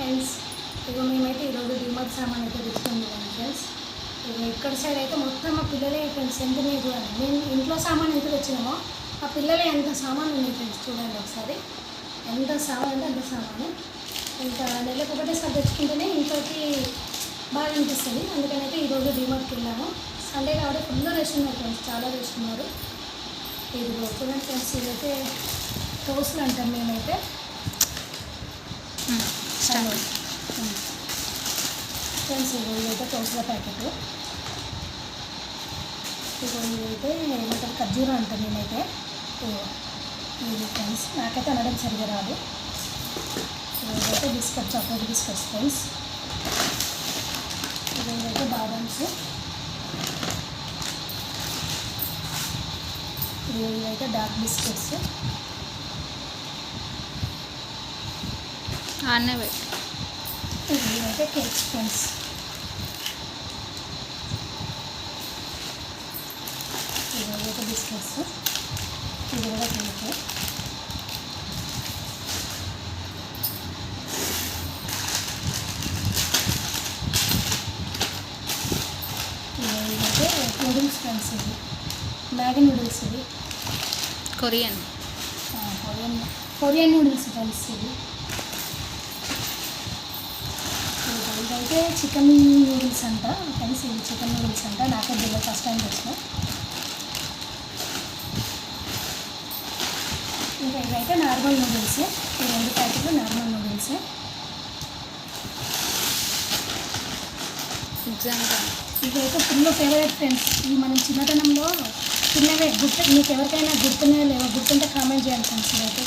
Friends, ఇక మేమైతే ఈరోజు డిమార్ట్ సామాన్ అయితే తెచ్చుకుంటున్నాం ఫ్రెండ్స్. ఇక ఇక్కడ సైడ్ అయితే మొత్తం మా పిల్లలే ఫ్రెండ్స్ ఎంత మీరు చూడండి. మేము ఇంట్లో సామాన్ ఎంత తెచ్చినామో ఆ పిల్లలే ఎంత సామాన్ ఉన్నాయి ఫ్రెండ్స్. చూడండి ఒకసారి ఎంత సామాన్ అంటే అంత సామాను. ఇంకా నెలకు ఒకటేసారి తెచ్చుకుంటేనే ఇంట్లోకి బాగా అనిపిస్తుంది. అందుకని అయితే ఈరోజు డిమార్ట్కి వెళ్ళాము. సండే కాబట్టి ఫుల్ రష్ ఉన్నారు ఫ్రెండ్స్, చాలా రష్ ఉన్నారు. ఇది చూడండి ఫ్రెండ్స్, ఇదైతే టోస్ట్లు అంటాం మేమైతే. ఫ్రెండ్స్ ఇదైతే టోస్ట్ల ప్యాకెట్. ఇదైతే ఏమంటారు ఖర్జూరా అంటాం మేమైతే. ఇది ఫ్రెండ్స్ నాకైతే అనడం సరిగా రాదు. ఇదైతే బిస్కెట్, చాక్లెట్ బిస్కెట్స్ ఫ్రెండ్స్. ఇదైతే బాదామ్స్. ఇదైతే డార్క్ బిస్కెట్స్. ఇదైతే కేక్స్ ఫ్రెండ్స్. ఇదైతే బిస్కెట్స్. ఇది కూడా కేక్. ఇదైతే నూడిల్స్ ఫ్రెండ్స్. ఇది మ్యాగీ నూడిల్స్. ఇది కొరియన్ నూడిల్స్ ఫ్రెండ్స్. ఇదైతే చికెన్ నూడిల్స్ అంట ఫ్రెండ్స్. ఇది చికెన్ నూడిల్స్ అంట. నాకే తెలియదు, ఫస్ట్ టైం తెచ్చిన. ఇంకా ఇదైతే నార్మల్ నూడిల్స్. ఈ 2 ప్యాకెట్లు నార్మల్ నూడిల్స్. ఇదైతే ఫుల్ ఫేవరెట్ ఫ్రెండ్స్. ఇవి మనం చిన్నతనంలో చిన్నవే మీకు ఎవరికైనా గుర్తున్నాయో లేవో, గుర్తుంటే కామెంట్ చేయండి ఫ్రెండ్స్. ఇదైతే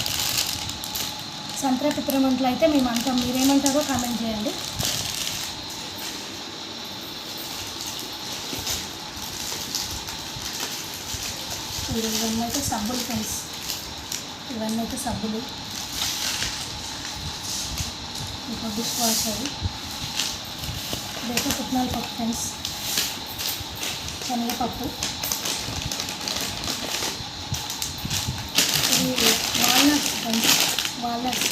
సంత్రా పిత్రమంటలు అయితే మేము అంటాం, మీరేమంటారో కామెంట్ చేయండి. ఇవన్నీ అయితే సబ్బులు ఫ్రెండ్స్. ఇవన్నీ అయితే సబ్బులు. ఇంకా డిష్ వాషర్. ఇదైతే పుట్నాల పప్పు ఫ్రెండ్స్, శనగపప్పు. ఇది వాల్నట్స్ ఫ్రెండ్స్, వాల్నట్స్.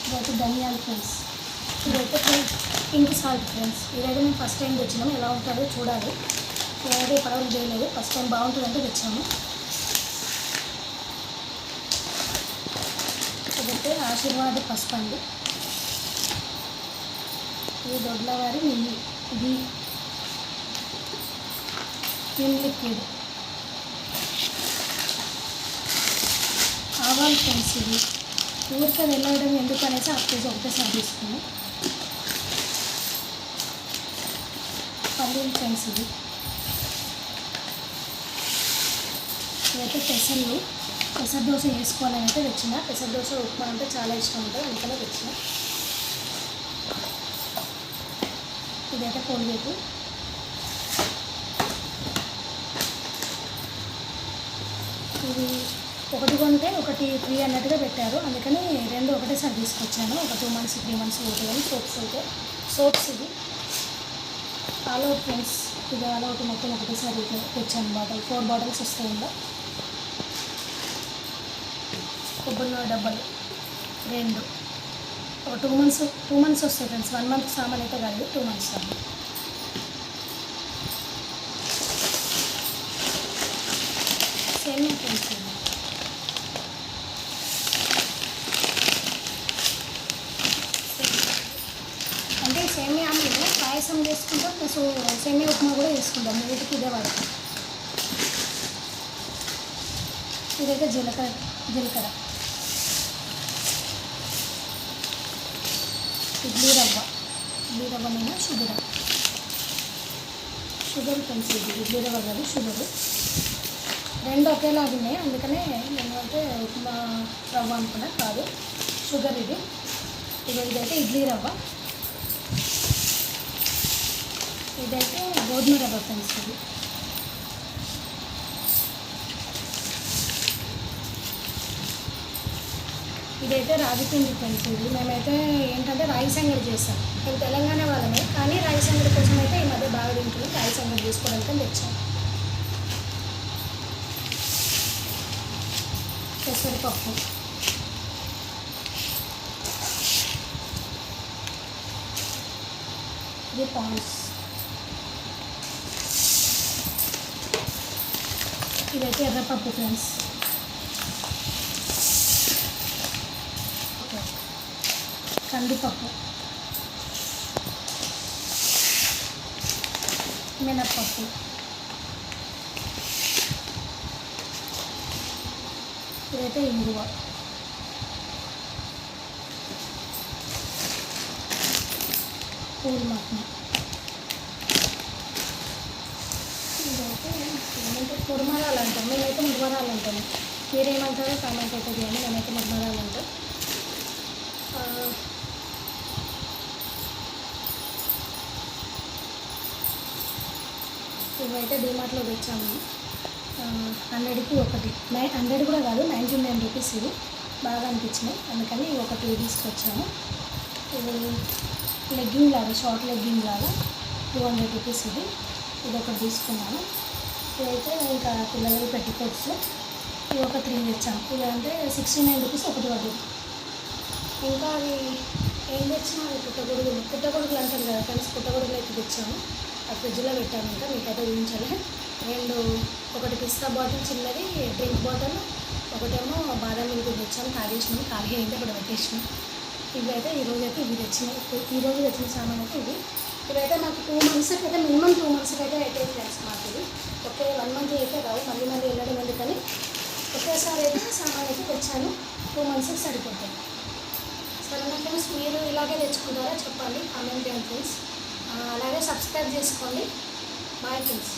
ఇదైతే ధనియాలు ఫ్రెండ్స్. ఇదైతే పింక్ సాల్ట్ ఫ్రెండ్స్. ఇదైతే మేము ఫస్ట్ టైం తెచ్చినాము, ఎలా ఉంటుందో చూడాలి. నేనైతే ఇప్పటివరకు చేయలేదు, ఫస్ట్ టైం బాగుంటుందంటే తెచ్చాము. ఇదైతే ఆశీర్వాద పసుపు అండి. ఇది దొడ్లవారి నెయ్యి. ఇది లిక్విడ్. ఆవాలు ఫ్రెండ్స్. ఇది ఊరికే వెళ్ళడం ఎందుకు అనేసి అప్పేసి ఒకటేసారి తీసుకుని. పల్లీలు ఫ్రెండ్స్. ఇదైతే పెసర్లు. పెసర దోశ వేసుకోవాలని అయితే తెచ్చిన. పెసర దోశ ఉప్మా అంటే చాలా ఇష్టం ఉంటుంది, అందుకనే తెచ్చిన. ఇదైతే కోల్గేట్. ఇది ఒకటి కొంటే ఒకటి ఫ్రీ అన్నట్టుగా పెట్టారు, అందుకని 2 ఒకటేసారి తీసుకొచ్చాను. ఒక 2 months 3 months అవుతుంది. సోప్స్ అయితే సోప్స్. ఇది ఆల్అవుట్ ఫ్రెండ్స్. ఇది ఆల్అవుట్ మొత్తం ఒకటేసారి తెచ్చాను. 4 బాటిల్స్ వస్తాయండి. కొబ్బరి డబ్బాలు 2. ఒక 2 months వస్తాయి ఫ్రెండ్స్. 1 month సామాన్ అయితే కాదు, 2 months సామాన్. సేమియా ఫ్రెండ్స్. అంటే సేమియా మేము పాయసం చేసుకుంటాం, ప్లస్ సేమియా ఉప్మా కూడా చేసుకుంటాం. వీటికి ఇదే వాడతాం. ఇదైతే జీలకర్ర. ఇడ్లీ రవ్వ మీద షుగర్ ఫ్రెండ్స్. ఇది ఇడ్లీ రవ్వ కాదు, షుగరు. 2 ఒకేలాగా ఉన్నాయి, అందుకనే ఏంటంటే ఉప్మా రవ్వ అనుకున్నా, కాదు షుగర్. ఇదైతే ఇడ్లీ రవ్వ. ఇదైతే గోధుమ రవ్వ ఫ్రెండ్స్. ఇదైతే రాగి పిండి ఫ్రెండ్స్. మేమైతే ఏంటంటే రాగి సంగటి చేస్తాం. మేము తెలంగాణ వాళ్ళమే, కానీ రాగి సంగటి కోసం అయితే ఈ మధ్య బాగా తింటుంది. రాగి సంగటి చేసుకోవడానికి తెచ్చాం. పెసరపప్పు, ఇది పాన్స్, ఇదైతే ఎర్రపప్పు ఫ్రెండ్స్, కందిపప్పు, మినప్పప్పు, ఇదైతే ఇంగువ, పూల్ మటన్, ఇదైతే ఏమంటే మురుమరాలు అంటాం, మేమైతే మురుమరాలు అంటాము. మీరేమంటారో కామెంట్ అయితే చేయండి. మేమైతే మురుమరాలు అంటాం. ఇవైతే డిమార్ట్లో తెచ్చాము. 100కి ఒకటి, 100 కూడా కాదు, 99 రూపీస్. ఇవి బాగా అనిపించినాయి, అందుకని ఒకటి తీసుకొచ్చాము. ఇది లెగ్గింగ్ లాగా, షార్ట్ లెగ్గింగ్ లాగా 200 రూపీస్. ఇది ఒకటి తీసుకున్నాను. ఇదైతే ఇంకా పిల్లలకి పెట్టుకోవచ్చు. ఇవి ఒక 3 తెచ్చాము. ఇవి అంటే 69 రూపీస్ ఒకటి పడుతుంది. ఇంకా అవి ఏం తెచ్చినా అది పుట్టగొడుగులు అంటారు కదా ఫ్రెండ్స్, పుట్టగొడుగులు అయితే తెచ్చాము. ఆ ఫ్రిడ్జ్లో పెట్టాము. ఇంకా మీకైతే ఊహించాలి. ఒకటి పిస్తా బాటిల్ చిన్నది, డ్రింక్ బాటిల్, ఒకటేమో బాదం మిల్క్ తెచ్చాము. తాగేసినాము, ఖాళీ అయింది, అక్కడ పెట్టేసినాం. ఇవి అయితే ఈరోజు అయితే ఇవి ఈరోజు తెచ్చిన సామాన్ అయితే ఇవైతే మాకు 2 మంత్స్కి అయితే మినిమం 2 మంత్స్కి అయితే ఫ్రెండ్స్ మాకు ఇది. ఒకే 1 మంత్ అయితే రావు, మళ్ళీ వెళ్ళడం ఎందుకని ఒకేసారి అయితే సామాన్ అయితే తెచ్చాను. 2 మంత్స్కి సరిపోతాయి. సరేనా ఫ్రెండ్స్, మీరు ఇలాగే తెచ్చుకుంటారా చెప్పండి, కామెంట్ చేయండి ఫ్రెండ్స్. అలాగే సబ్స్క్రైబ్ చేసుకోండి. Bye friends.